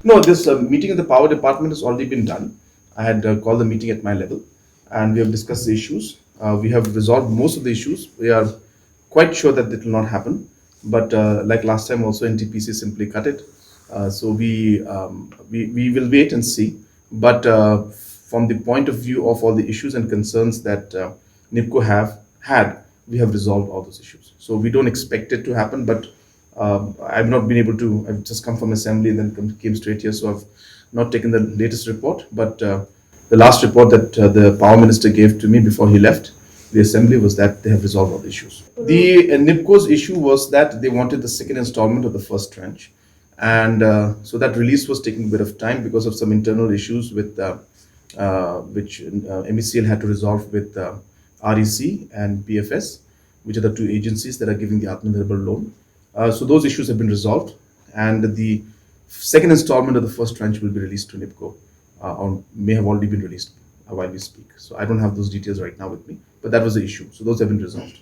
No, this meeting in the power department has already been done. I had called the meeting at my level, and we have discussed the issues. We have resolved most of the issues. We are quite sure that it will not happen. But like last time, also NTPC simply cut it. So we will wait and see. But from the point of view of all the issues and concerns that NIPCO have had, we have resolved all those issues. So we don't expect it to happen, but I've not been able to. I've just come from assembly and then came straight here, so I've not taken the latest report. But the last report that the power minister gave to me before he left the assembly was that they have resolved all the issues. The NIPCO's issue was that they wanted the second installment of the first tranche, and so that release was taking a bit of time because of some internal issues with which MECL had to resolve with REC and PFS, which are the two agencies that are giving the Atmanirbhar loan. So those issues have been resolved, and the second installment of the first tranche will be released to NIPCO, or may have already been released while we speak. So I don't have those details right now with me, but that was the issue. So those have been resolved.